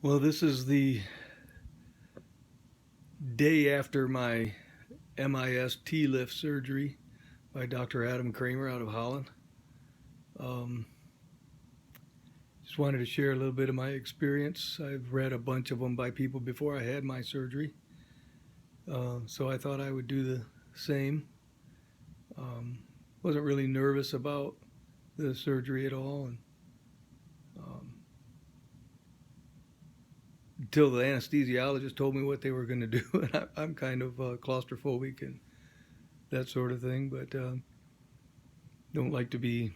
Well, this is the day after my MIS TLIF surgery by Dr. Adam Kremer out of Holland. Um, just wanted to share a little bit of my experience. I've read a bunch of them by people before I had my surgery, so I thought I would do the same. Um, wasn't really nervous about the surgery at all, and um, until the anesthesiologist told me what they were going to do, and I'm kind of claustrophobic and that sort of thing, but don't like to be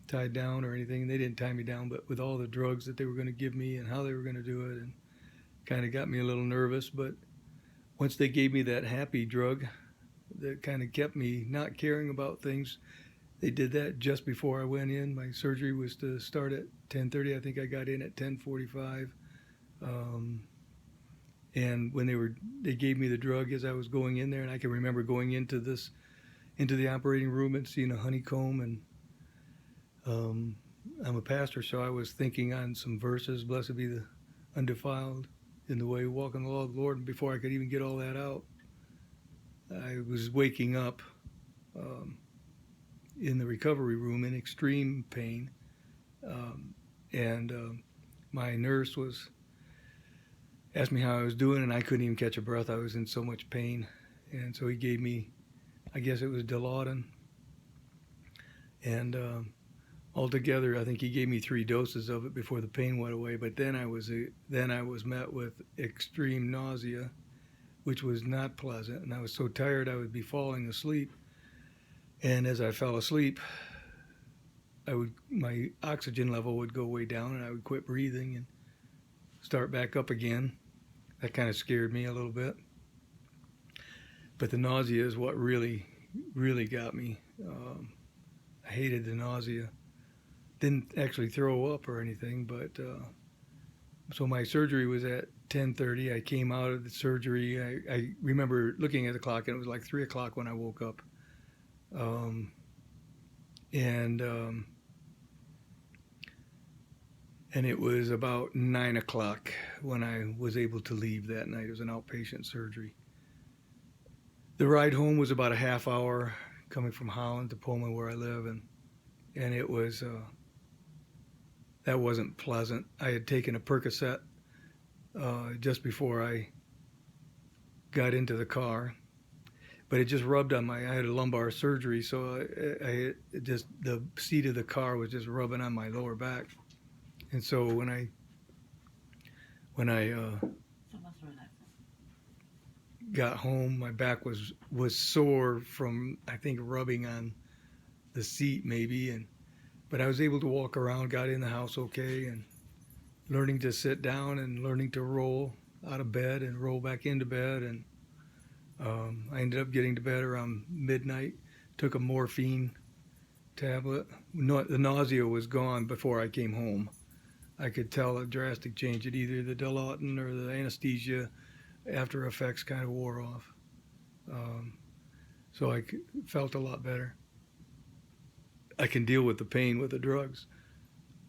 tied down or anything. They didn't tie me down, but with all the drugs that they were going to give me and how they were going to do it, and kind of got me a little nervous. But once they gave me that happy drug that kind of kept me not caring about things, they did that just before I went in. My surgery was to start at 10:30. I think I got in at 10:45. Um, and when they gave me the drug as I was going in there, and I can remember going into the operating room and seeing a honeycomb. And I'm a pastor, so I was thinking on some verses, blessed be the undefiled in the way walking the law of the Lord. And before I could even get all that out, I was waking up in the recovery room in extreme pain. And my nurse asked me how I was doing, and I couldn't even catch a breath. I was in so much pain. And so he gave me, I guess it was Dilaudid. And altogether, I think he gave me 3 doses of it before the pain went away. But then I was met with extreme nausea, which was not pleasant. And I was so tired I would be falling asleep. And as I fell asleep, my oxygen level would go way down, and I would quit breathing and start back up again. That kind of scared me a little bit. But the nausea is what really, really got me. I hated the nausea. Didn't actually throw up or anything, but so my surgery was at 10:30. I came out of the surgery. I remember looking at the clock, and it was like 3 o'clock when I woke up. Um, and it was about 9 o'clock when I was able to leave that night. It was an outpatient surgery. The ride home was about a half hour coming from Holland to Pullman, where I live, and it was that wasn't pleasant. I had taken a Percocet just before I got into the car, but it just rubbed on I had a lumbar surgery, so the seat of the car was just rubbing on my lower back. And so when I got home, my back was sore from, I think, rubbing on the seat maybe, but I was able to walk around, got in the house okay, and learning to sit down and learning to roll out of bed and roll back into bed. And I ended up getting to bed around midnight, took a morphine tablet. The nausea was gone before I came home. I could tell a drastic change at either the Dilaudid or the anesthesia after effects kind of wore off. So I felt a lot better. I can deal with the pain with the drugs.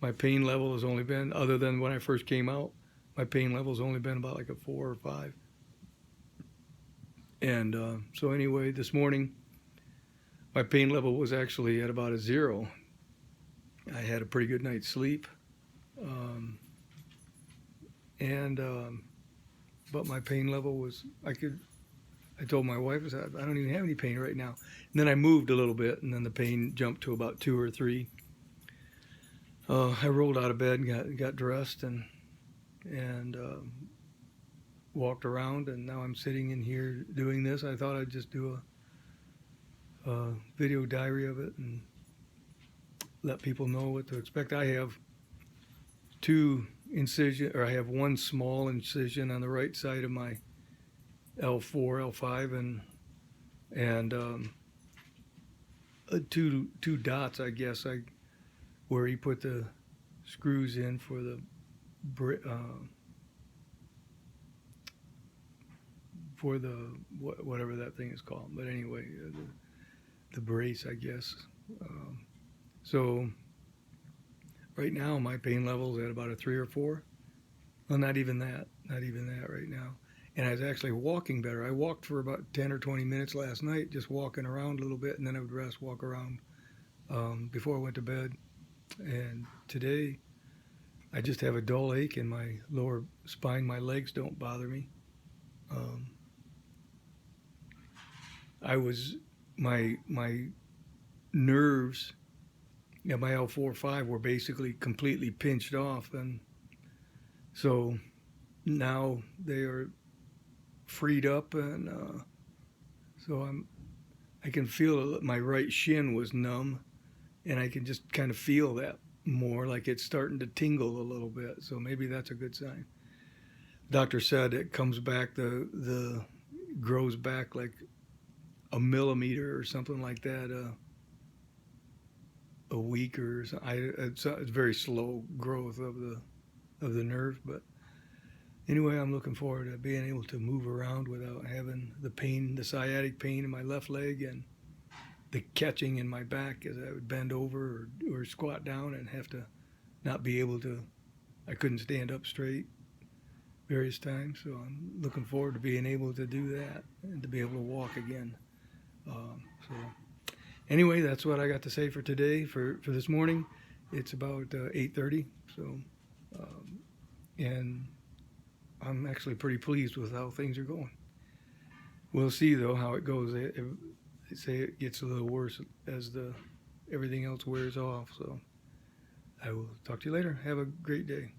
My pain level has only been, other than when I first came out, my pain level has only been about like a 4 or 5. And so anyway, this morning, my pain level was actually at about a 0. I had a pretty good night's sleep. But my pain level was, I told my wife, I don't even have any pain right now. And then I moved a little bit, and then the pain jumped to about 2 or 3. I rolled out of bed and got dressed and walked around, and now I'm sitting in here doing this. I thought I'd just do a video diary of it and let people know what to expect. I have 2 incision, or I have 1 small incision on the right side of my L4, L5, and two dots, I guess, where he put the screws in for the whatever that thing is called. But anyway, the brace, I guess. So right now my pain level is at about a 3 or 4. Well, not even that. Not even that right now. And I was actually walking better. I walked for about 10 or 20 minutes last night, just walking around a little bit, and then I would rest, walk around before I went to bed. And today, I just have a dull ache in my lower spine. My legs don't bother me. Um, I was my nerves, yeah, my L4-5 were basically completely pinched off, and so now they are freed up, and so I can feel that my right shin was numb, and I can just kind of feel that more, like it's starting to tingle a little bit. So maybe that's a good sign. Doctor said it comes back, the grows back like a millimeter or something like that a week or something. It's very slow growth of the nerve, but anyway, I'm looking forward to being able to move around without having the pain, the sciatic pain in my left leg, and the catching in my back as I would bend over or squat down and have to not be able to. I couldn't stand up straight various times, so I'm looking forward to being able to do that and to be able to walk again. So anyway, that's what I got to say for today, for this morning. It's about 8:30, so and I'm actually pretty pleased with how things are going. We'll see though how it goes. They say it gets a little worse as everything else wears off. So I will talk to you later. Have a great day.